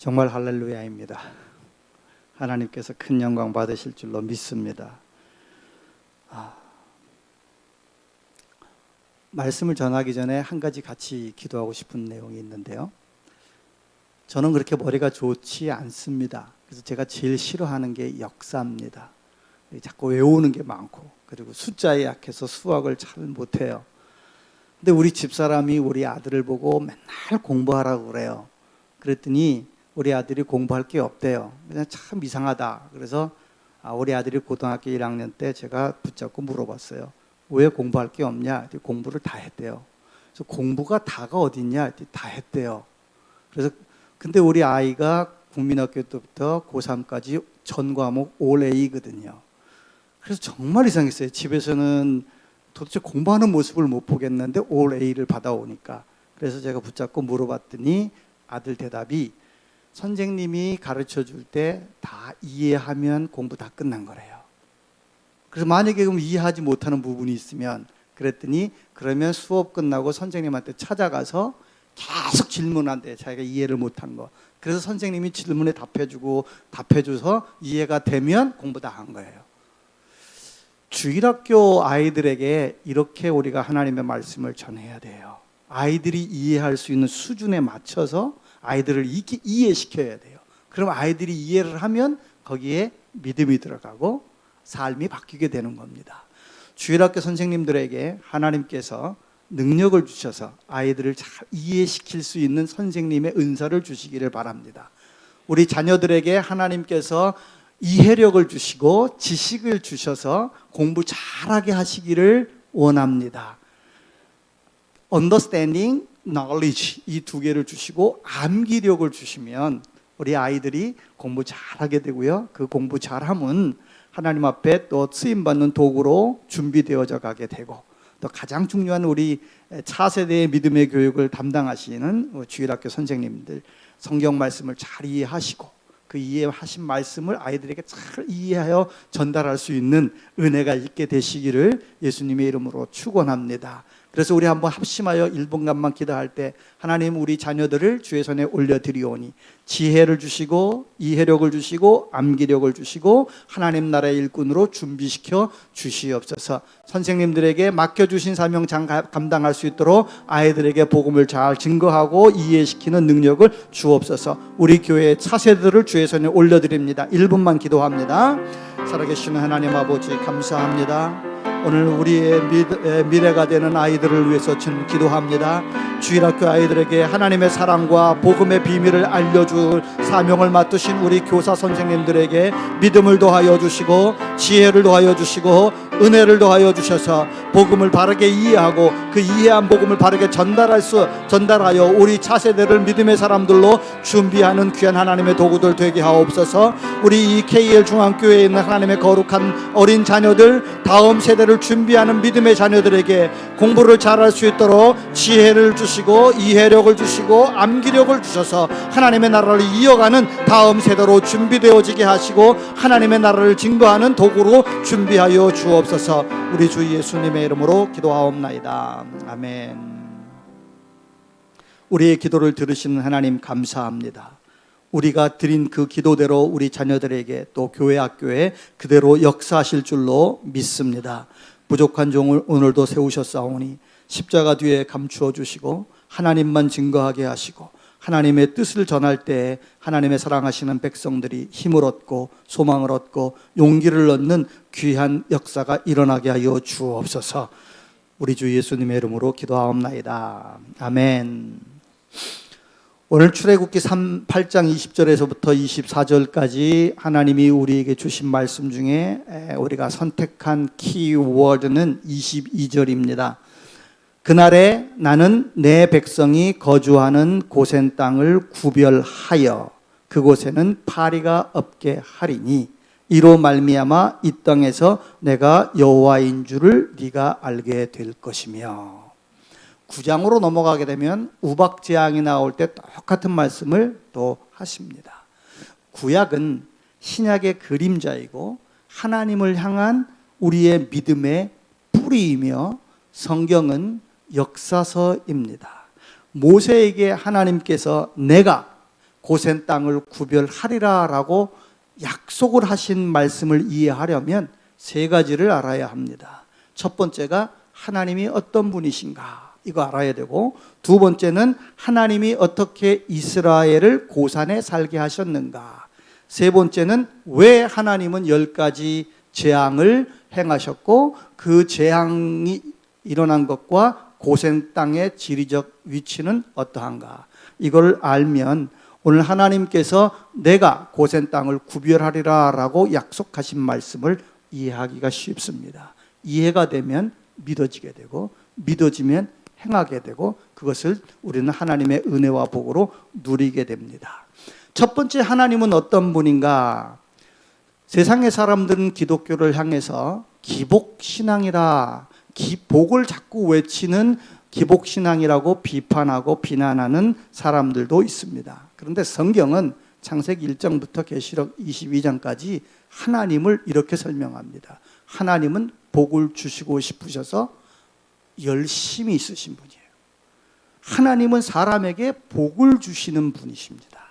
정말 할렐루야입니다. 하나님께서 큰 영광 받으실 줄로 믿습니다. 말씀을 전하기 전에 한 가지 같이 기도하고 싶은 내용이 있는데요. 저는 그렇게 머리가 좋지 않습니다. 그래서 제가 제일 싫어하는 게 역사입니다. 자꾸 외우는 게 많고, 그리고 숫자에 약해서 수학을 잘 못해요. 근데 우리 집사람이 우리 아들을 보고 맨날 공부하라고 그래요. 그랬더니 우리 아들이 공부할 게 없대요. 그냥 참 이상하다. 그래서 우리 아들이 고등학교 1학년 때 제가 붙잡고 물어봤어요. 왜 공부할 게 없냐? 공부를 다 했대요. 그래서 공부가 다가 어딨냐? 다 했대요. 그래서 근데 우리 아이가 국민학교 때부터 고3까지 전 과목 올 A거든요. 그래서 정말 이상했어요. 집에서는 도대체 공부하는 모습을 못 보겠는데 올 A를 받아오니까. 그래서 제가 붙잡고 물어봤더니 아들 대답이 선생님이 가르쳐 줄 때 다 이해하면 공부 다 끝난 거래요. 그래서 만약에 그럼 이해하지 못하는 부분이 있으면, 그랬더니 그러면 수업 끝나고 선생님한테 찾아가서 계속 질문한대. 자기가 이해를 못한 거. 그래서 선생님이 질문에 답해줘서 이해가 되면 공부 다 한 거예요. 주일학교 아이들에게 이렇게 우리가 하나님의 말씀을 전해야 돼요. 아이들이 이해할 수 있는 수준에 맞춰서 아이들을 이해시켜야 돼요. 그럼 아이들이 이해를 하면 거기에 믿음이 들어가고 삶이 바뀌게 되는 겁니다. 주일학교 선생님들에게 하나님께서 능력을 주셔서 아이들을 잘 이해시킬 수 있는 선생님의 은사를 주시기를 바랍니다. 우리 자녀들에게 하나님께서 이해력을 주시고 지식을 주셔서 공부 잘하게 하시기를 원합니다. Understanding, knowledge 이 두 개를 주시고 암기력을 주시면 우리 아이들이 공부 잘하게 되고요. 그 공부 잘하면 하나님 앞에 또 쓰임받는 도구로 준비되어져 가게 되고, 또 가장 중요한 우리 차세대의 믿음의 교육을 담당하시는 주일학교 선생님들 성경 말씀을 잘 이해하시고 그 이해하신 말씀을 아이들에게 잘 이해하여 전달할 수 있는 은혜가 있게 되시기를 예수님의 이름으로 축원합니다. 그래서 우리 한번 합심하여 1분간만 기도할 때, 하나님 우리 자녀들을 주의 손에 올려드리오니 지혜를 주시고 이해력을 주시고 암기력을 주시고 하나님 나라의 일꾼으로 준비시켜 주시옵소서. 선생님들에게 맡겨주신 사명 잘 감당할 수 있도록 아이들에게 복음을 잘 증거하고 이해시키는 능력을 주옵소서. 우리 교회의 차세들을 주의 손에 올려드립니다. 1분만 기도합니다. 살아계시는 하나님 아버지 감사합니다. 오늘 우리의 미래가 되는 아이들을 위해서 저는 기도합니다. 주일학교 아이들에게 하나님의 사랑과 복음의 비밀을 알려줄 사명을 맡으신 우리 교사 선생님들에게 믿음을 더하여 주시고 지혜를 더하여 주시고 은혜를 더하여 주셔서 복음을 바르게 이해하고 그 이해한 복음을 바르게 전달하여 우리 차세대를 믿음의 사람들로 준비하는 귀한 하나님의 도구들 되게 하옵소서. 우리 이 KL 중앙교회에 있는 하나님의 거룩한 어린 자녀들, 다음 세대를 준비하는 믿음의 자녀들에게 공부를 잘할 수 있도록 지혜를 주시고 이해력을 주시고 암기력을 주셔서 하나님의 나라를 이어가는 다음 세대로 준비되어지게 하시고 하나님의 나라를 증거하는 도구로 준비하여 주옵소서. 우리 주 예수님의 이름으로 기도하옵나이다. 아멘. 우리의 기도를 들으시는 하나님 감사합니다. 우리가 드린 그 기도대로 우리 자녀들에게 또 교회 학교에 그대로 역사하실 줄로 믿습니다. 부족한 종을 오늘도 세우셨사오니 십자가 뒤에 감추어 주시고 하나님만 증거하게 하시고 하나님의 뜻을 전할 때 하나님의 사랑하시는 백성들이 힘을 얻고 소망을 얻고 용기를 얻는 귀한 역사가 일어나게 하여 주옵소서. 우리 주 예수님의 이름으로 기도하옵나이다. 아멘. 오늘 출애굽기 8장 20절에서부터 24절까지 하나님이 우리에게 주신 말씀 중에 우리가 선택한 키워드는 22절입니다. 그날에 나는 내 백성이 거주하는 고센 땅을 구별하여 그곳에는 파리가 없게 하리니 이로 말미암아 이 땅에서 내가 여호와인 줄을 네가 알게 될 것이며. 9장으로 넘어가게 되면 우박재앙이 나올 때 똑같은 말씀을 또 하십니다. 구약은 신약의 그림자이고 하나님을 향한 우리의 믿음의 뿌리이며 성경은 역사서입니다. 모세에게 하나님께서 내가 고센 땅을 구별하리라라고 약속을 하신 말씀을 이해하려면 세 가지를 알아야 합니다. 첫 번째가 하나님이 어떤 분이신가, 이거 알아야 되고, 두 번째는 하나님이 어떻게 이스라엘을 고산에 살게 하셨는가, 세 번째는 왜 하나님은 10가지 재앙을 행하셨고 그 재앙이 일어난 것과 고센 땅의 지리적 위치는 어떠한가, 이걸 알면 오늘 하나님께서 내가 고센 땅을 구별하리라 라고 약속하신 말씀을 이해하기가 쉽습니다. 이해가 되면 믿어지게 되고, 믿어지면 행하게 되고, 그것을 우리는 하나님의 은혜와 복으로 누리게 됩니다. 첫 번째, 하나님은 어떤 분인가? 세상의 사람들은 기독교를 향해서 기복신앙이라, 복을 자꾸 외치는 기복신앙이라고 비판하고 비난하는 사람들도 있습니다. 그런데 성경은 창세기 1장부터 계시록 22장까지 하나님을 이렇게 설명합니다. 하나님은 복을 주시고 싶으셔서 열심히 있으신 분이에요. 하나님은 사람에게 복을 주시는 분이십니다.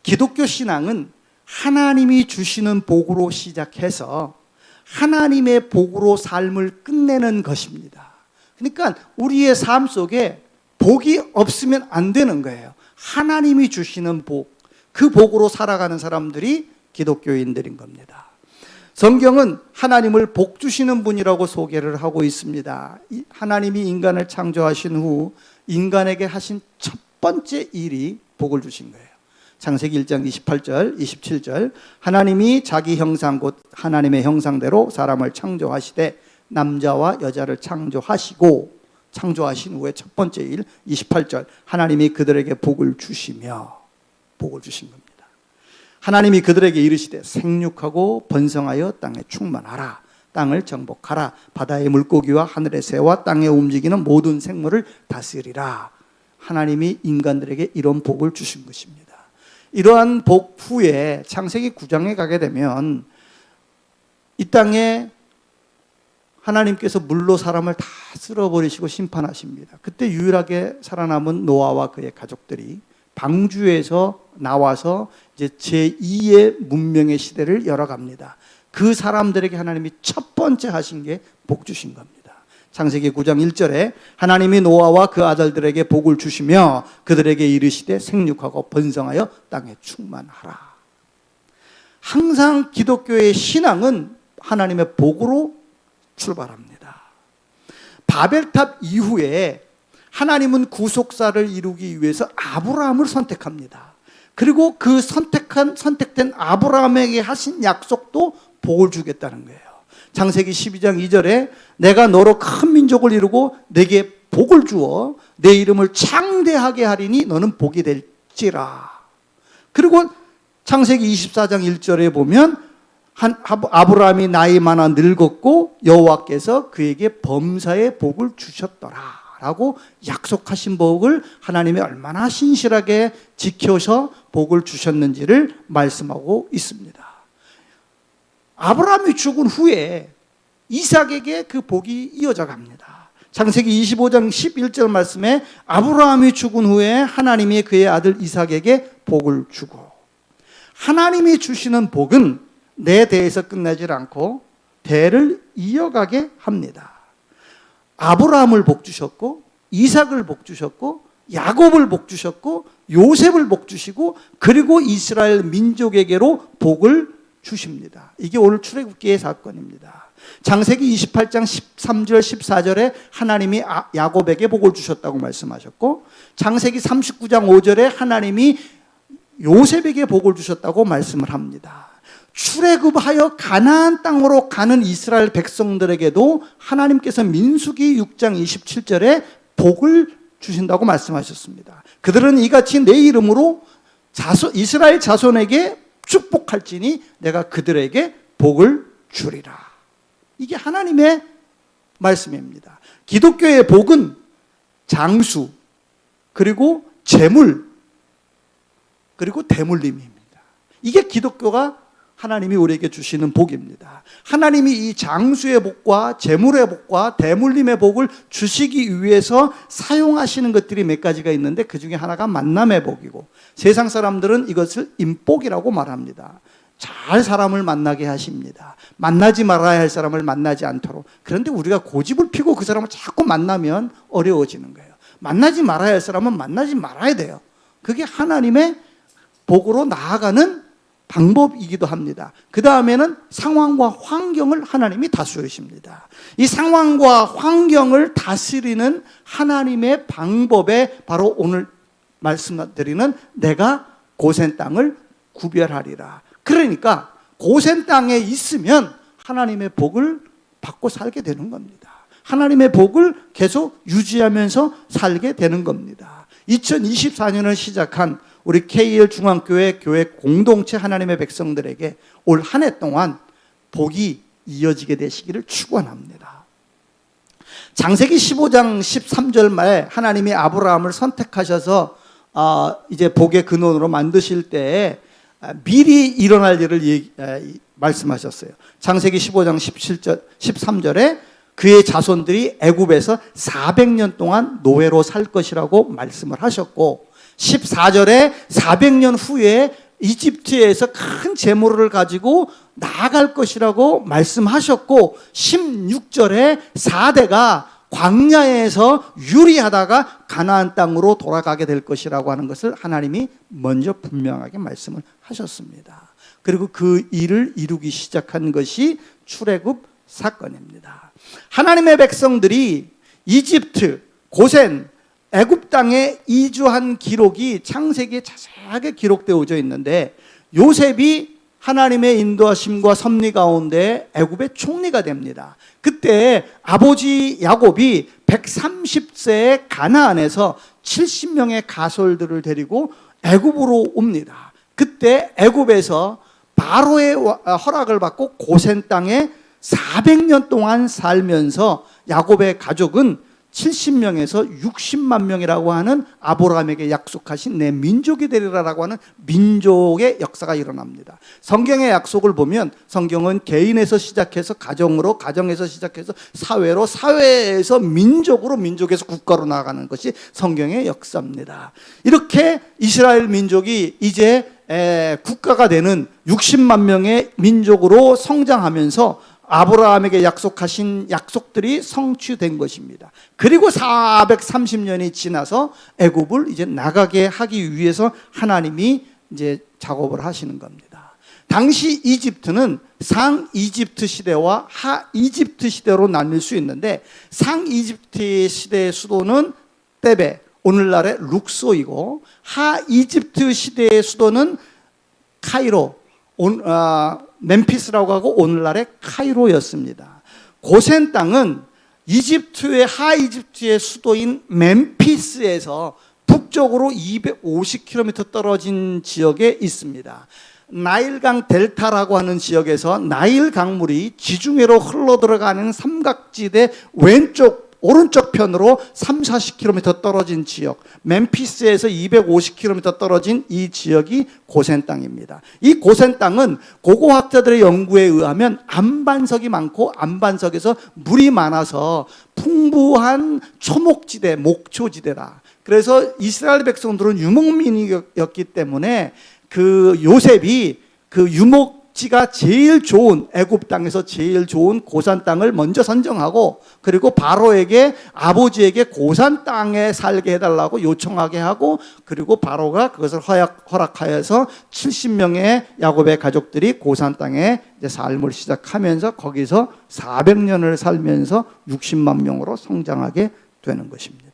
기독교 신앙은 하나님이 주시는 복으로 시작해서 하나님의 복으로 삶을 끝내는 것입니다. 그러니까 우리의 삶 속에 복이 없으면 안 되는 거예요. 하나님이 주시는 복, 그 복으로 살아가는 사람들이 기독교인들인 겁니다. 성경은 하나님을 복 주시는 분이라고 소개를 하고 있습니다. 하나님이 인간을 창조하신 후 인간에게 하신 첫 번째 일이 복을 주신 거예요. 창세기 1장 28절, 27절, 하나님이 자기 형상 곧 하나님의 형상대로 사람을 창조하시되 남자와 여자를 창조하신 후에 첫 번째 일, 28절, 하나님이 그들에게 복을 주시며, 복을 주신 겁니다. 하나님이 그들에게 이르시되 생육하고 번성하여 땅에 충만하라, 땅을 정복하라, 바다의 물고기와 하늘의 새와 땅에 움직이는 모든 생물을 다스리라. 하나님이 인간들에게 이런 복을 주신 것입니다. 이러한 복 후에 창세기 9장에 가게 되면 이 땅에 하나님께서 물로 사람을 다 쓸어버리시고 심판하십니다. 그때 유일하게 살아남은 노아와 그의 가족들이 방주에서 나와서 이제 제2의 문명의 시대를 열어갑니다. 그 사람들에게 하나님이 첫 번째 하신 게 복 주신 겁니다. 창세기 9장 1절에 하나님이 노아와 그 아들들에게 복을 주시며 그들에게 이르시되 생육하고 번성하여 땅에 충만하라. 항상 기독교의 신앙은 하나님의 복으로 출발합니다. 바벨탑 이후에 하나님은 구속사를 이루기 위해서 아브라함을 선택합니다. 그리고 그 선택된 아브라함에게 하신 약속도 복을 주겠다는 거예요. 창세기 12장 2절에 내가 너로 큰 민족을 이루고 내게 복을 주어 내 이름을 창대하게 하리니 너는 복이 될지라. 그리고 창세기 24장 1절에 보면 아브라함이 나이 많아 늙었고 여호와께서 그에게 범사의 복을 주셨더라 라고 약속하신 복을 하나님이 얼마나 신실하게 지켜서 복을 주셨는지를 말씀하고 있습니다. 아브라함이 죽은 후에 이삭에게 그 복이 이어져 갑니다. 창세기 25장 11절 말씀에 아브라함이 죽은 후에 하나님이 그의 아들 이삭에게 복을 주고, 하나님이 주시는 복은 내 대에서 끝나지 않고 대를 이어가게 합니다. 아브라함을 복 주셨고 이삭을 복 주셨고 야곱을 복 주셨고 요셉을 복 주시고 그리고 이스라엘 민족에게로 복을 주십니다. 이게 오늘 출애굽기의 사건입니다. 창세기 28장 13절 14절에 하나님이 야곱에게 복을 주셨다고 말씀하셨고 창세기 39장 5절에 하나님이 요셉에게 복을 주셨다고 말씀을 합니다. 출애굽하여 가나안 땅으로 가는 이스라엘 백성들에게도 하나님께서 민수기 6장 27절에 복을 주신다고 말씀하셨습니다. 그들은 이같이 내 이름으로 이스라엘 자손에게 축복할지니 내가 그들에게 복을 주리라. 이게 하나님의 말씀입니다. 기독교의 복은 장수, 그리고 재물, 그리고 대물림입니다. 이게 기독교가 하나님이 우리에게 주시는 복입니다. 하나님이 이 장수의 복과 재물의 복과 대물림의 복을 주시기 위해서 사용하시는 것들이 몇 가지가 있는데, 그 중에 하나가 만남의 복이고, 세상 사람들은 이것을 인복이라고 말합니다. 잘 사람을 만나게 하십니다. 만나지 말아야 할 사람을 만나지 않도록. 그런데 우리가 고집을 피고 그 사람을 자꾸 만나면 어려워지는 거예요. 만나지 말아야 할 사람은 만나지 말아야 돼요. 그게 하나님의 복으로 나아가는 방법이기도 합니다. 그 다음에는 상황과 환경을 하나님이 다스리십니다. 이 상황과 환경을 다스리는 하나님의 방법에 바로 오늘 말씀드리는 내가 고센 땅을 구별하리라. 그러니까 고센 땅에 있으면 하나님의 복을 받고 살게 되는 겁니다. 하나님의 복을 계속 유지하면서 살게 되는 겁니다. 2024년을 시작한 우리 KL 중앙교회 교회 공동체 하나님의 백성들에게 올 한 해 동안 복이 이어지게 되시기를 축원합니다. 창세기 15장 13절 말에 하나님이 아브라함을 선택하셔서 이제 복의 근원으로 만드실 때에 미리 일어날 일을 말씀하셨어요. 창세기 15장 17절, 13절에 그의 자손들이 애굽에서 400년 동안 노예로 살 것이라고 말씀을 하셨고, 14절에 400년 후에 이집트에서 큰 재물을 가지고 나아갈 것이라고 말씀하셨고, 16절에 4대가 광야에서 유리하다가 가나안 땅으로 돌아가게 될 것이라고 하는 것을 하나님이 먼저 분명하게 말씀을 하셨습니다. 그리고 그 일을 이루기 시작한 것이 출애굽 사건입니다. 하나님의 백성들이 이집트, 고센, 애굽 땅에 이주한 기록이 창세기에 자세하게 기록되어져 있는데, 요셉이 하나님의 인도하심과 섭리 가운데 애굽의 총리가 됩니다. 그때 아버지 야곱이 130세에 가나안에서 70명의 가솔들을 데리고 애굽으로 옵니다. 그때 애굽에서 바로의 허락을 받고 고센 땅에 400년 동안 살면서 야곱의 가족은 70명에서 60만 명이라고 하는 아브라함에게 약속하신 내 민족이 되리라라고 하는 민족의 역사가 일어납니다. 성경의 약속을 보면 성경은 개인에서 시작해서 가정으로, 가정에서 시작해서 사회로, 사회에서 민족으로, 민족에서 국가로 나아가는 것이 성경의 역사입니다. 이렇게 이스라엘 민족이 이제 국가가 되는 60만 명의 민족으로 성장하면서 아브라함에게 약속하신 약속들이 성취된 것입니다. 그리고 430년이 지나서 애굽을 이제 나가게 하기 위해서 하나님이 이제 작업을 하시는 겁니다. 당시 이집트는 상 이집트 시대와 하 이집트 시대로 나뉠 수 있는데, 상 이집트 시대의 수도는 때베, 오늘날의 룩소이고, 하 이집트 시대의 수도는 카이로, 멤피스라고 하고 오늘날의 카이로였습니다. 고센 땅은 이집트의 하이집트의 수도인 멤피스에서 북쪽으로 250km 떨어진 지역에 있습니다. 나일강 델타라고 하는 지역에서 나일 강물이 지중해로 흘러들어가는 삼각지대 오른쪽 편으로 30-40km 떨어진 지역, 멤피스에서 250km 떨어진 이 지역이 고센 땅입니다. 이 고센 땅은 고고학자들의 연구에 의하면 안반석이 많고 안반석에서 물이 많아서 풍부한 초목지대, 목초지대라. 그래서 이스라엘 백성들은 유목민이었기 때문에 그 요셉이 그 유목지가 제일 좋은 애굽 땅에서 제일 좋은 고산 땅을 먼저 선정하고, 그리고 바로에게 아버지에게 고산 땅에 살게 해달라고 요청하게 하고, 그리고 바로가 그것을 허락하여서 70명의 야곱의 가족들이 고산 땅에 이제 삶을 시작하면서 거기서 400년을 살면서 60만 명으로 성장하게 되는 것입니다.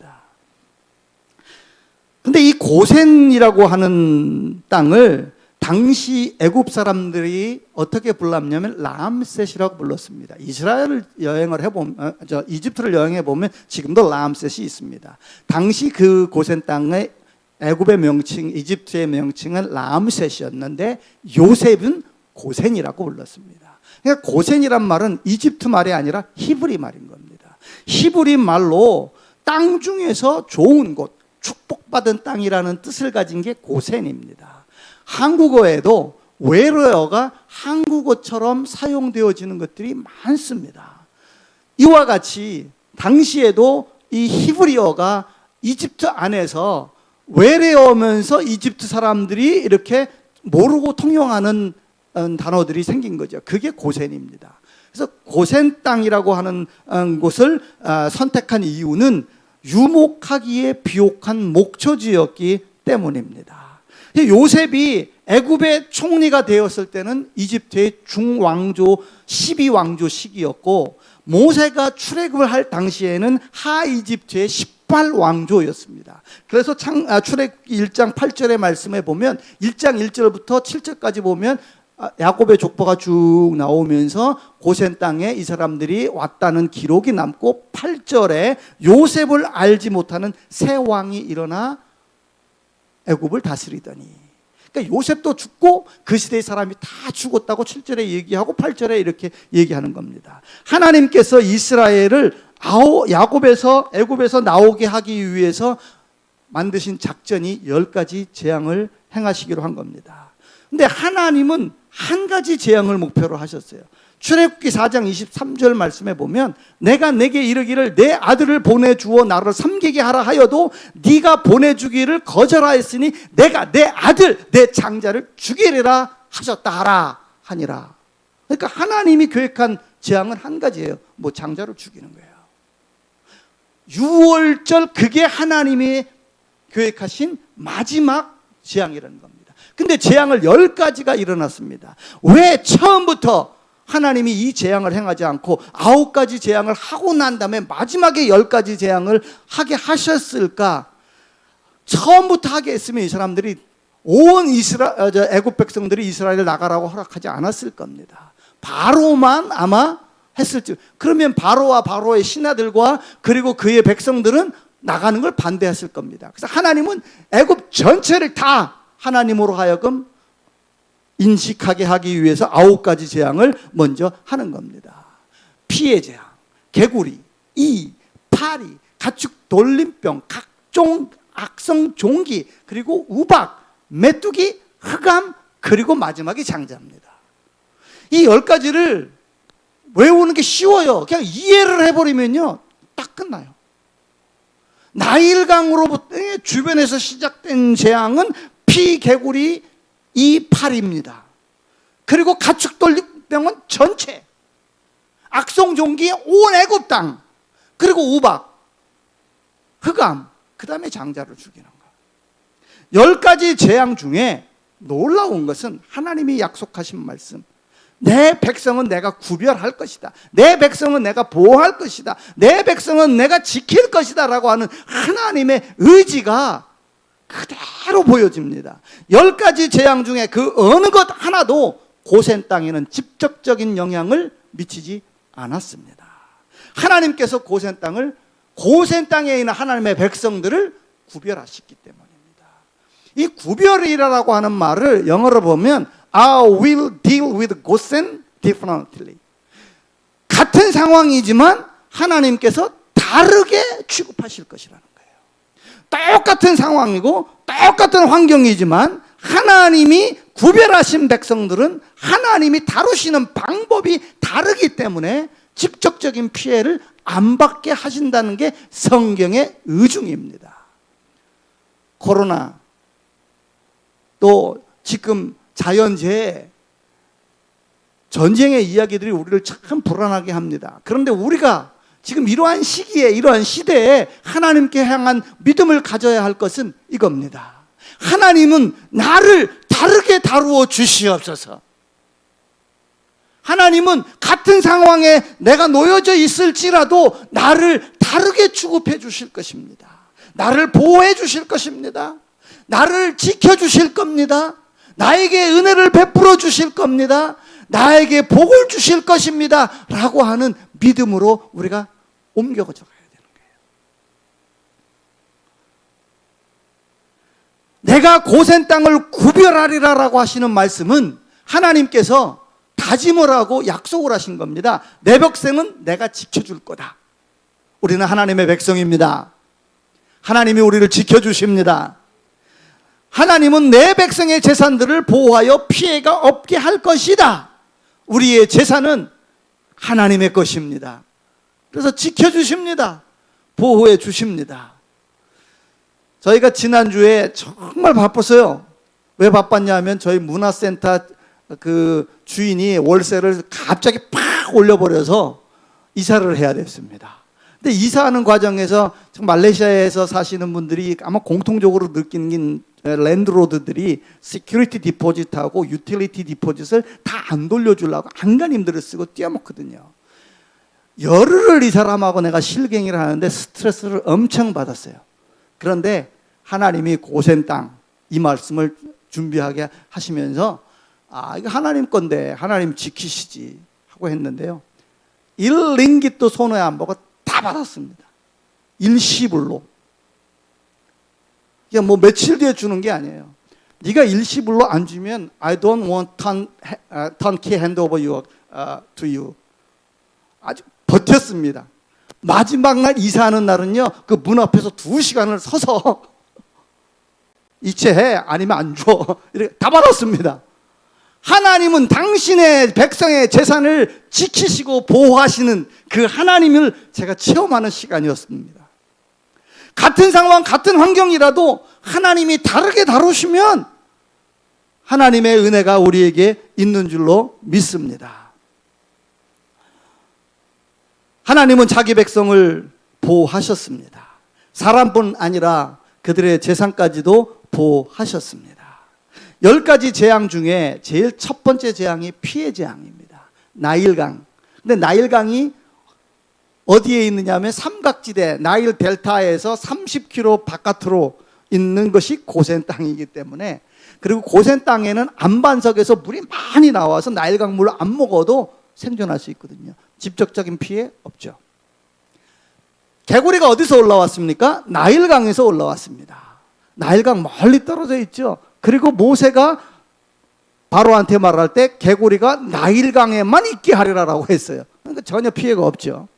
근데 이 고센이라고 하는 땅을 당시 애굽 사람들이 어떻게 불렀냐면 라암셋이라고 불렀습니다. 이스라엘을 여행을 해보면, 이집트를 여행해 보면 지금도 라암셋이 있습니다. 당시 그 고센 땅의 애굽의 명칭, 이집트의 명칭은 라암셋이었는데 요셉은 고센이라고 불렀습니다. 그러니까 고센이란 말은 이집트 말이 아니라 히브리 말인 겁니다. 히브리 말로 땅 중에서 좋은 곳, 축복받은 땅이라는 뜻을 가진 게 고센입니다. 한국어에도 외래어가 한국어처럼 사용되어지는 것들이 많습니다. 이와 같이 당시에도 이 히브리어가 이집트 안에서 외래어면서 이집트 사람들이 이렇게 모르고 통용하는 단어들이 생긴 거죠. 그게 고센입니다. 그래서 고센 땅이라고 하는 곳을 선택한 이유는 유목하기에 비옥한 목초지였기 때문입니다. 요셉이 애굽의 총리가 되었을 때는 이집트의 중왕조 12왕조 시기였고, 모세가 출애굽을 할 당시에는 하이집트의 18왕조였습니다. 그래서 출애굽기 1장 8절의 말씀에 보면 1장 1절부터 7절까지 보면 야곱의 족보가 쭉 나오면서 고센 땅에 이 사람들이 왔다는 기록이 남고, 8절에 요셉을 알지 못하는 새 왕이 일어나 애굽을 다스리더니, 그러니까 요셉도 죽고 그 시대의 사람이 다 죽었다고 7절에 얘기하고 8절에 이렇게 얘기하는 겁니다. 하나님께서 이스라엘을 야곱에서 애굽에서 나오게 하기 위해서 만드신 작전이 10가지 재앙을 행하시기로 한 겁니다. 근데 하나님은 한 가지 재앙을 목표로 하셨어요. 출애굽기 4장 23절 말씀에 보면, 내가 내게 이르기를 내 아들을 보내주어 나를 섬기게 하라 하여도 네가 보내주기를 거절하였으니 내가 내 아들 내 장자를 죽이리라 하셨다 하라 하니라. 그러니까 하나님이 계획한 재앙은 한 가지예요. 뭐 장자를 죽이는 거예요. 6월절, 그게 하나님이 계획하신 마지막 재앙이라는 겁니다. 근데 재앙을 10가지가 일어났습니다. 왜 처음부터 하나님이 이 재앙을 행하지 않고 9가지 재앙을 하고 난 다음에 마지막에 10가지 재앙을 하게 하셨을까? 처음부터 하게 했으면 이 사람들이 온 애굽 백성들이 이스라엘을 나가라고 허락하지 않았을 겁니다. 바로만 아마 했을지. 그러면 바로와 바로의 신하들과 그리고 그의 백성들은 나가는 걸 반대했을 겁니다. 그래서 하나님은 애굽 전체를 다 하나님으로 하여금 인식하게 하기 위해서 9가지 재앙을 먼저 하는 겁니다. 피해 재앙, 개구리, 이, 파리, 가축 돌림병, 각종 악성 종기, 그리고 우박, 메뚜기, 흑암, 그리고 마지막이 장자입니다. 이 10가지를 외우는 게 쉬워요. 그냥 이해를 해버리면요, 딱 끝나요. 나일강으로부터 주변에서 시작된 재앙은 피, 개구리, 이, 팔입니다. 그리고 가축돌림병은 전체, 악성종기 온 애굽 땅, 그리고 우박, 흑암, 그 다음에 장자를 죽이는 거. 10가지 재앙 중에 놀라운 것은 하나님이 약속하신 말씀, 내 백성은 내가 구별할 것이다, 내 백성은 내가 보호할 것이다, 내 백성은 내가 지킬 것이다 라고 하는 하나님의 의지가 그대로 보여집니다. 10가지 재앙 중에 그 어느 것 하나도 고센 땅에는 직접적인 영향을 미치지 않았습니다. 하나님께서 고센 땅에 있는 하나님의 백성들을 구별하셨기 때문입니다. 이 구별이라고 하는 말을 영어로 보면 I will deal with Gosen differently. 같은 상황이지만 하나님께서 다르게 취급하실 것이라는 거예요. 똑같은 상황이고 똑같은 환경이지만 하나님이 구별하신 백성들은 하나님이 다루시는 방법이 다르기 때문에 직접적인 피해를 안 받게 하신다는 게 성경의 의중입니다. 코로나, 또 지금 자연재해, 전쟁의 이야기들이 우리를 참 불안하게 합니다. 그런데 우리가 지금 이러한 시기에, 이러한 시대에 하나님께 향한 믿음을 가져야 할 것은 이겁니다. 하나님은 나를 다르게 다루어 주시옵소서. 하나님은 같은 상황에 내가 놓여져 있을지라도 나를 다르게 취급해 주실 것입니다. 나를 보호해 주실 것입니다. 나를 지켜주실 겁니다. 나에게 은혜를 베풀어 주실 겁니다. 나에게 복을 주실 것입니다 라고 하는 믿음으로 우리가 옮겨가야 되는 거예요. 내가 고센 땅을 구별하리라라고 하시는 말씀은 하나님께서 다짐을 하고 약속을 하신 겁니다. 내 백성은 내가 지켜줄 거다. 우리는 하나님의 백성입니다. 하나님이 우리를 지켜주십니다. 하나님은 내 백성의 재산들을 보호하여 피해가 없게 할 것이다. 우리의 재산은 하나님의 것입니다. 그래서 지켜주십니다. 보호해 주십니다. 저희가 지난주에 정말 바빴어요. 왜 바빴냐 하면 저희 문화센터 그 주인이 월세를 갑자기 팍 올려버려서 이사를 해야 됐습니다. 근데 이사하는 과정에서 말레이시아에서 사시는 분들이 아마 공통적으로 느끼는 랜드로드들이 시큐리티 디포짓하고 유틸리티 디포짓을 다 안 돌려주려고 안간힘들을 쓰고 뛰어먹거든요. 열흘을 이 사람하고 내가 실갱이를 하는데 스트레스를 엄청 받았어요. 그런데 하나님이 고센 땅 이 말씀을 준비하게 하시면서 이거 하나님 건데 하나님 지키시지 하고 했는데요. 1링깃도 손에 안 보고 다 받았습니다. 일시불로. 이게 뭐 며칠 뒤에 주는 게 아니에요. 네가 일시불로 안 주면 I don't want turnkey handover to you. 아주 버텼습니다. 마지막 날 이사하는 날은요, 그 문 앞에서 2시간을 서서 이체해 아니면 안 줘. 이렇게 다 받았습니다. 하나님은 당신의 백성의 재산을 지키시고 보호하시는 그 하나님을 제가 체험하는 시간이었습니다. 같은 상황, 같은 환경이라도 하나님이 다르게 다루시면 하나님의 은혜가 우리에게 있는 줄로 믿습니다. 하나님은 자기 백성을 보호하셨습니다. 사람뿐 아니라 그들의 재산까지도 보호하셨습니다. 10가지 재앙 중에 제일 첫 번째 재앙이 피해 재앙입니다. 나일강. 근데 나일강이 어디에 있느냐 하면 삼각지대, 나일 델타에서 30km 바깥으로 있는 것이 고센 땅이기 때문에, 그리고 고센 땅에는 안반석에서 물이 많이 나와서 나일강 물을 안 먹어도 생존할 수 있거든요. 직접적인 피해 없죠. 개구리가 어디서 올라왔습니까? 나일강에서 올라왔습니다. 나일강 멀리 떨어져 있죠. 그리고 모세가 바로한테 말할 때 개구리가 나일강에만 있게 하리라라고 했어요. 그러니까 전혀 피해가 없죠.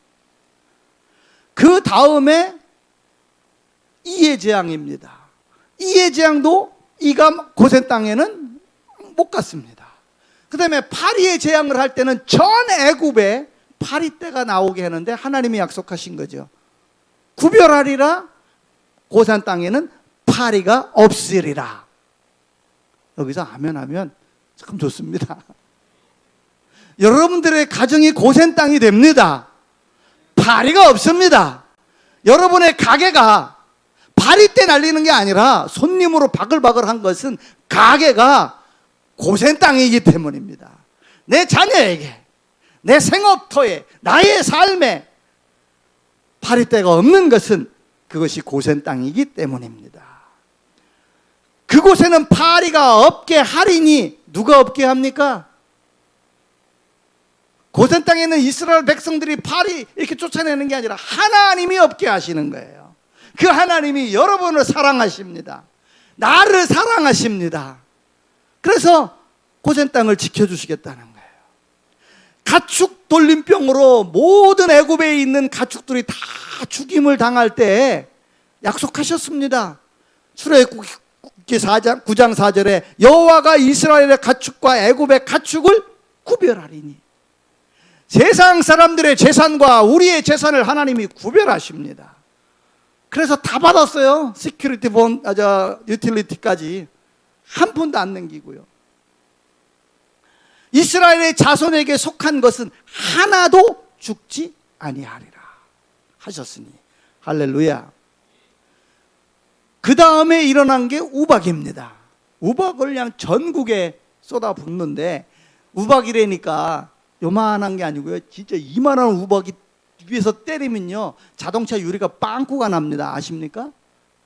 그 다음에 이의 재앙입니다. 이의 재앙도 이가 고센 땅에는 못 갔습니다. 그 다음에 파리의 재앙을 할 때는 전 애굽에 파리떼가 나오게 하는데 하나님이 약속하신 거죠. 구별하리라, 고센 땅에는 파리가 없으리라. 여기서 아멘 하면 참 좋습니다. 여러분들의 가정이 고센 땅이 됩니다. 파리가 없습니다. 여러분의 가게가 파리떼 날리는 게 아니라 손님으로 바글바글한 것은 가게가 고센 땅이기 때문입니다. 내 자녀에게, 내 생업터에, 나의 삶에 파리떼가 없는 것은 그것이 고센 땅이기 때문입니다. 그곳에는 파리가 없게 하리니 누가 없게 합니까? 고센 땅에는 이스라엘 백성들이 파리 이렇게 쫓아내는 게 아니라 하나님이 없게 하시는 거예요. 그 하나님이 여러분을 사랑하십니다. 나를 사랑하십니다. 그래서 고센 땅을 지켜주시겠다는 거예요. 가축 돌림병으로 모든 애굽에 있는 가축들이 다 죽임을 당할 때 약속하셨습니다. 출애굽기 9장 4절에 여호와가 이스라엘의 가축과 애굽의 가축을 구별하리니, 세상 사람들의 재산과 우리의 재산을 하나님이 구별하십니다. 그래서 다 받았어요. 시큐리티 본, 유틸리티까지 한 푼도 안 남기고요. 이스라엘의 자손에게 속한 것은 하나도 죽지 아니하리라 하셨으니 할렐루야. 그 다음에 일어난 게 우박입니다. 우박을 그냥 전국에 쏟아붓는데, 우박이라니까 요만한 게 아니고요, 진짜 이만한 우박이 위에서 때리면요 자동차 유리가 빵꾸가 납니다. 아십니까?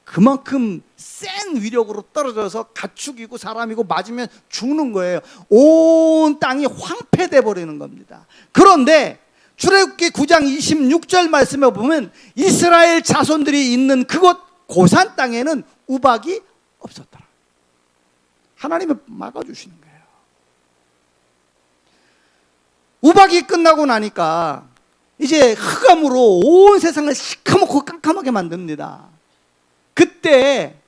그만큼 센 위력으로 떨어져서 가축이고 사람이고 맞으면 죽는 거예요. 온 땅이 황폐돼 버리는 겁니다. 그런데 출애굽기 9장 26절 말씀에 보면 이스라엘 자손들이 있는 그곳 고산 땅에는 우박이 없었더라. 하나님이 막아주시는 거예요. 우박이 끝나고 나니까 이제 흑암으로 온 세상을 시커멓고 깜깜하게 만듭니다. 그때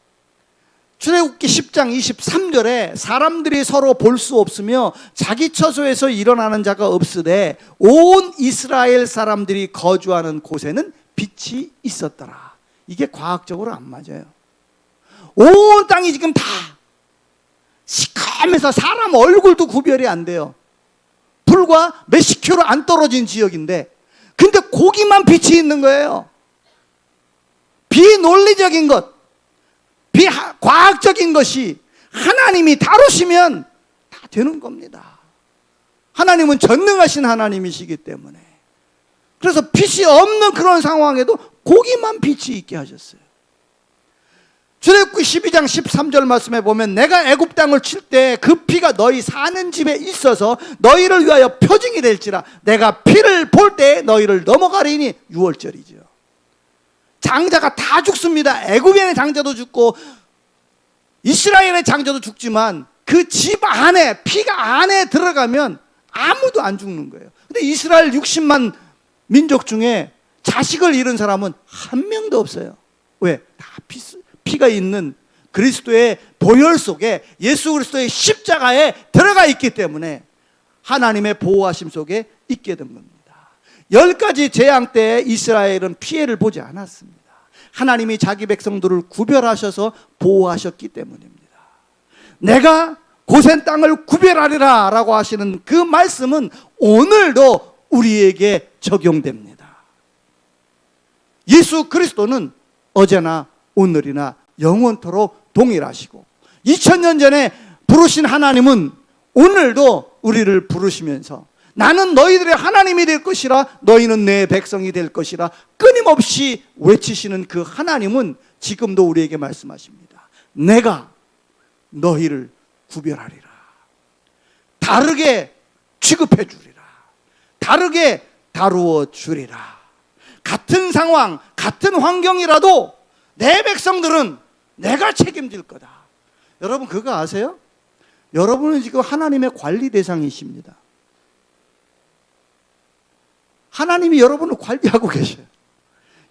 출애굽기 10장 23절에 사람들이 서로 볼 수 없으며 자기 처소에서 일어나는 자가 없으되 온 이스라엘 사람들이 거주하는 곳에는 빛이 있었더라. 이게 과학적으로 안 맞아요. 온 땅이 지금 다 시커면서 사람 얼굴도 구별이 안 돼요. 불과 몇십 킬로 안 떨어진 지역인데 근데 거기만 빛이 있는 거예요. 비논리적인 것, 비과학적인 것이 하나님이 다루시면 다 되는 겁니다. 하나님은 전능하신 하나님이시기 때문에. 그래서 빛이 없는 그런 상황에도 거기만 빛이 있게 하셨어요. 출애굽기 12장 13절 말씀에 보면 내가 애굽 땅을 칠 때 그 피가 너희 사는 집에 있어서 너희를 위하여 표징이 될지라 내가 피를 볼 때 너희를 넘어가리니 6월절이죠. 장자가 다 죽습니다. 애굽의 장자도 죽고 이스라엘의 장자도 죽지만 그 집 안에 피가 안에 들어가면 아무도 안 죽는 거예요. 근데 이스라엘 60만 민족 중에 자식을 잃은 사람은 한 명도 없어요. 왜? 다 피가 있는 그리스도의 보혈 속에 예수 그리스도의 십자가에 들어가 있기 때문에 하나님의 보호하심 속에 있게 된 겁니다. 10가지 재앙 때 이스라엘은 피해를 보지 않았습니다. 하나님이 자기 백성들을 구별하셔서 보호하셨기 때문입니다. 내가 고센 땅을 구별하리라 라고 하시는 그 말씀은 오늘도 우리에게 적용됩니다. 예수 그리스도는 어제나 오늘이나 영원토록 동일하시고 2000년 전에 부르신 하나님은 오늘도 우리를 부르시면서 나는 너희들의 하나님이 될 것이라 너희는 내 백성이 될 것이라 끊임없이 외치시는 그 하나님은 지금도 우리에게 말씀하십니다. 내가 너희를 구별하리라. 다르게 취급해 주리라. 다르게 다루어 주리라. 같은 상황, 같은 환경이라도 내 백성들은 내가 책임질 거다. 여러분 그거 아세요? 여러분은 지금 하나님의 관리 대상이십니다. 하나님이 여러분을 관리하고 계셔요.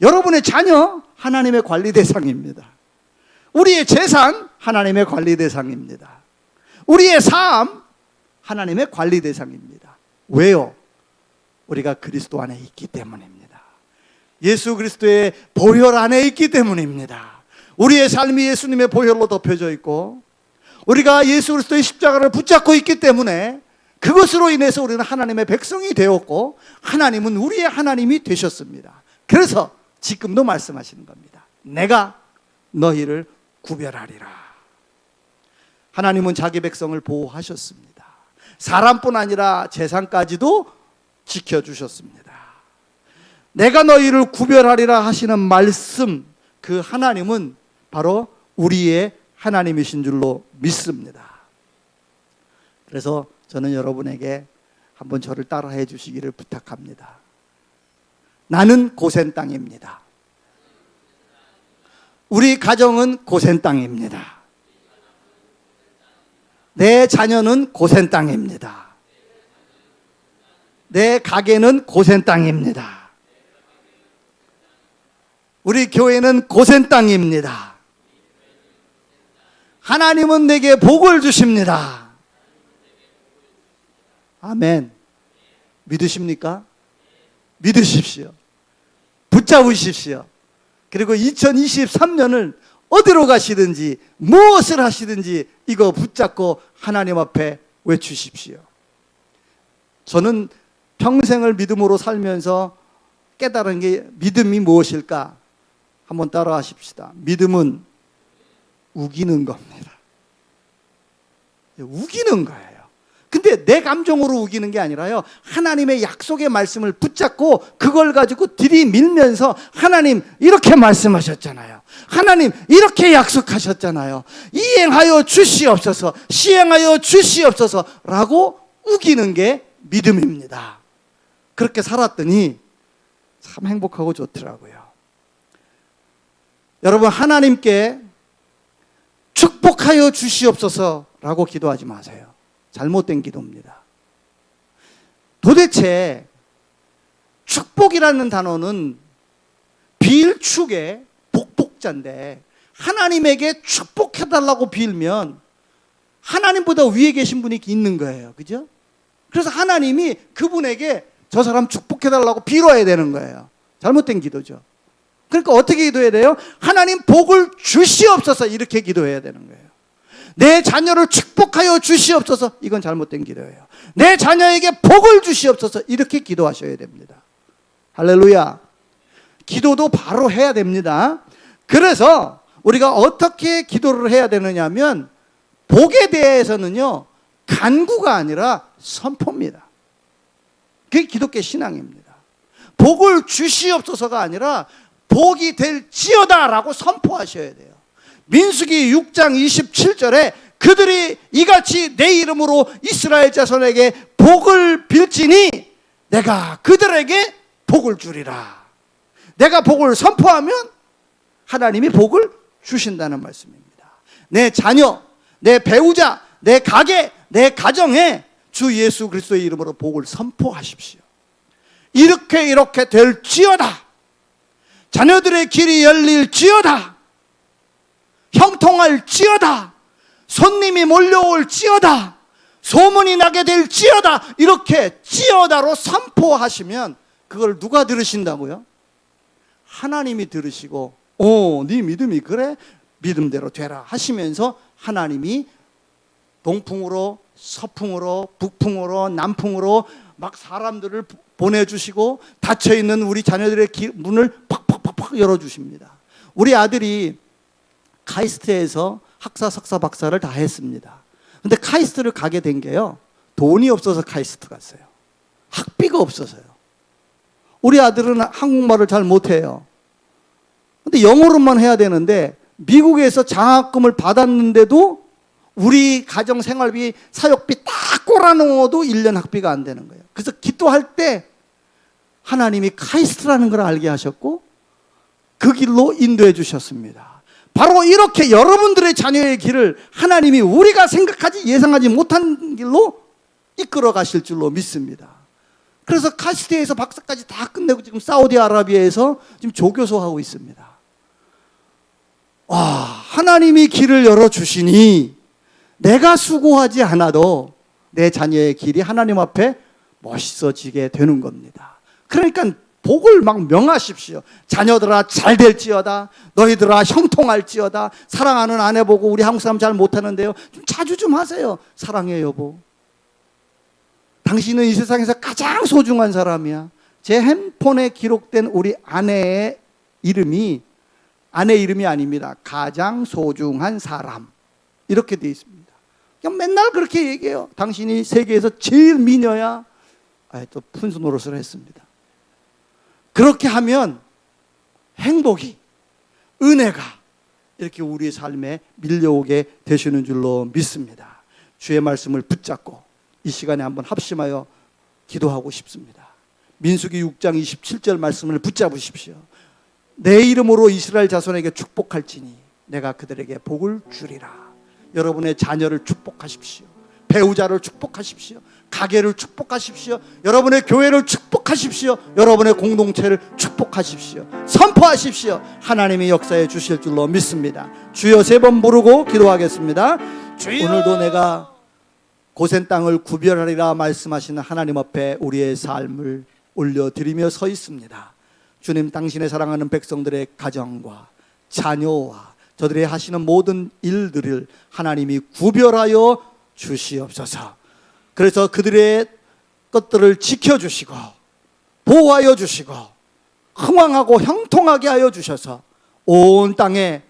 여러분의 자녀 하나님의 관리 대상입니다. 우리의 재산 하나님의 관리 대상입니다. 우리의 삶 하나님의 관리 대상입니다. 왜요? 우리가 그리스도 안에 있기 때문입니다. 예수 그리스도의 보혈 안에 있기 때문입니다. 우리의 삶이 예수님의 보혈로 덮여져 있고 우리가 예수 그리스도의 십자가를 붙잡고 있기 때문에 그것으로 인해서 우리는 하나님의 백성이 되었고 하나님은 우리의 하나님이 되셨습니다. 그래서 지금도 말씀하시는 겁니다. 내가 너희를 구별하리라. 하나님은 자기 백성을 보호하셨습니다. 사람뿐 아니라 재산까지도 지켜주셨습니다. 내가 너희를 구별하리라 하시는 말씀, 그 하나님은 바로 우리의 하나님이신 줄로 믿습니다. 그래서 저는 여러분에게 한번 저를 따라해 주시기를 부탁합니다. 나는 고센 땅입니다. 우리 가정은 고센 땅입니다. 내 자녀는 고센 땅입니다. 내 가게는 고센 땅입니다. 우리 교회는 고센 땅입니다. 하나님은 내게 복을 주십니다. 아멘. 믿으십니까? 믿으십시오. 붙잡으십시오. 그리고 2023년을 어디로 가시든지 무엇을 하시든지 이거 붙잡고 하나님 앞에 외치십시오. 저는 평생을 믿음으로 살면서 깨달은 게 믿음이 무엇일까? 한번 따라 하십시다. 믿음은 우기는 겁니다. 우기는 거예요. 근데 내 감정으로 우기는 게 아니라요, 하나님의 약속의 말씀을 붙잡고 그걸 가지고 들이밀면서 하나님 이렇게 말씀하셨잖아요. 하나님 이렇게 약속하셨잖아요. 이행하여 주시옵소서, 시행하여 주시옵소서 라고 우기는 게 믿음입니다. 그렇게 살았더니 참 행복하고 좋더라고요. 여러분, 하나님께 축복하여 주시옵소서라고 기도하지 마세요. 잘못된 기도입니다. 도대체 축복이라는 단어는 비일축의 복복자인데 하나님에게 축복해달라고 빌면 하나님보다 위에 계신 분이 있는 거예요. 그죠? 그래서 하나님이 그분에게 저 사람 축복해달라고 빌어야 되는 거예요. 잘못된 기도죠. 그러니까 어떻게 기도해야 돼요? 하나님 복을 주시옵소서, 이렇게 기도해야 되는 거예요. 내 자녀를 축복하여 주시옵소서, 이건 잘못된 기도예요. 내 자녀에게 복을 주시옵소서, 이렇게 기도하셔야 됩니다. 할렐루야. 기도도 바로 해야 됩니다. 그래서 우리가 어떻게 기도를 해야 되느냐 하면, 복에 대해서는요 간구가 아니라 선포입니다. 그게 기독교 신앙입니다. 복을 주시옵소서가 아니라 복이 될지어다 라고 선포하셔야 돼요. 민수기 6장 27절에 그들이 이같이 내 이름으로 이스라엘 자손에게 복을 빌지니 내가 그들에게 복을 주리라. 내가 복을 선포하면 하나님이 복을 주신다는 말씀입니다. 내 자녀, 내 배우자, 내 가게, 내 가정에 주 예수 그리스도의 이름으로 복을 선포하십시오. 이렇게 될지어다. 자녀들의 길이 열릴지어다. 형통할지어다. 손님이 몰려올지어다. 소문이 나게 될지어다. 이렇게 지어다로 선포하시면 그걸 누가 들으신다고요? 하나님이 들으시고, 네 믿음이 그래? 믿음대로 되라 하시면서 하나님이 동풍으로 서풍으로 북풍으로 남풍으로 막 사람들을 보내주시고 닫혀있는 우리 자녀들의 문을 팍팍팍팍 열어주십니다. 우리 아들이 카이스트에서 학사, 석사, 박사를 다 했습니다. 근데 카이스트를 가게 된 게요, 돈이 없어서 카이스트 갔어요. 학비가 없어서요. 우리 아들은 한국말을 잘 못해요. 근데 영어로만 해야 되는데 미국에서 장학금을 받았는데도 우리 가정 생활비, 사역비 딱 꼬라놓아도 1년 학비가 안 되는 거예요. 그래서 기도할 때 하나님이 카이스트라는 걸 알게 하셨고 그 길로 인도해 주셨습니다. 바로 이렇게 여러분들의 자녀의 길을 하나님이 우리가 생각하지 예상하지 못한 길로 이끌어 가실 줄로 믿습니다. 그래서 카이스트에서 박사까지 다 끝내고 지금 사우디아라비아에서 지금 조교소 하고 있습니다. 와, 하나님이 길을 열어주시니 내가 수고하지 않아도 내 자녀의 길이 하나님 앞에 멋있어지게 되는 겁니다. 그러니까 복을 막 명하십시오. 자녀들아 잘 될지어다. 너희들아 형통할지어다. 사랑하는 아내 보고, 우리 한국 사람 잘 못하는데요, 좀 자주 좀 하세요. 사랑해 여보. 당신은 이 세상에서 가장 소중한 사람이야. 제 핸폰에 기록된 우리 아내의 이름이 아내 이름이 아닙니다. 가장 소중한 사람, 이렇게 되어 있습니다. 그냥 맨날 그렇게 얘기해요. 당신이 세계에서 제일 미녀야. 또 푼수 노릇을 했습니다. 그렇게 하면 행복이, 은혜가 이렇게 우리의 삶에 밀려오게 되시는 줄로 믿습니다. 주의 말씀을 붙잡고 이 시간에 한번 합심하여 기도하고 싶습니다. 민수기 6장 27절 말씀을 붙잡으십시오. 내 이름으로 이스라엘 자손에게 축복할지니 내가 그들에게 복을 주리라. 여러분의 자녀를 축복하십시오. 배우자를 축복하십시오. 가게를 축복하십시오. 여러분의 교회를 축복하십시오. 여러분의 공동체를 축복하십시오. 선포하십시오. 하나님이 역사해 주실 줄로 믿습니다. 주여 3번 부르고 기도하겠습니다. 주여. 오늘도 내가 고센 땅을 구별하리라 말씀하시는 하나님 앞에 우리의 삶을 올려드리며 서 있습니다. 주님, 당신의 사랑하는 백성들의 가정과 자녀와 저들이 하시는 모든 일들을 하나님이 구별하여 주시옵소서. 그래서 그들의 것들을 지켜주시고 보호하여 주시고 흥왕하고 형통하게 하여 주셔서 온 땅에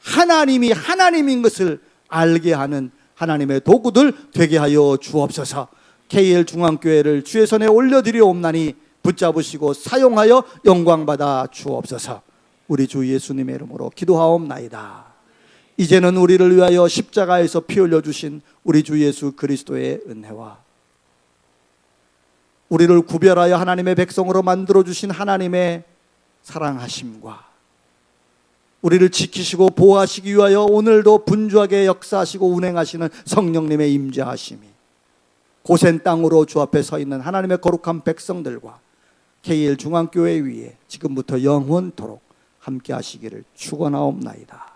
하나님이 하나님인 것을 알게 하는 하나님의 도구들 되게 하여 주옵소서. KL 중앙교회를 주의 손에 올려드리옵나니 붙잡으시고 사용하여 영광받아 주옵소서. 우리 주 예수님의 이름으로 기도하옵나이다. 이제는 우리를 위하여 십자가에서 피 흘려주신 우리 주 예수 그리스도의 은혜와 우리를 구별하여 하나님의 백성으로 만들어주신 하나님의 사랑하심과 우리를 지키시고 보호하시기 위하여 오늘도 분주하게 역사하시고 운행하시는 성령님의 임재하심이 고센 땅으로 주 앞에 서 있는 하나님의 거룩한 백성들과 KL 중앙교회 위에 지금부터 영원토록 함께 하시기를 축원하옵나이다.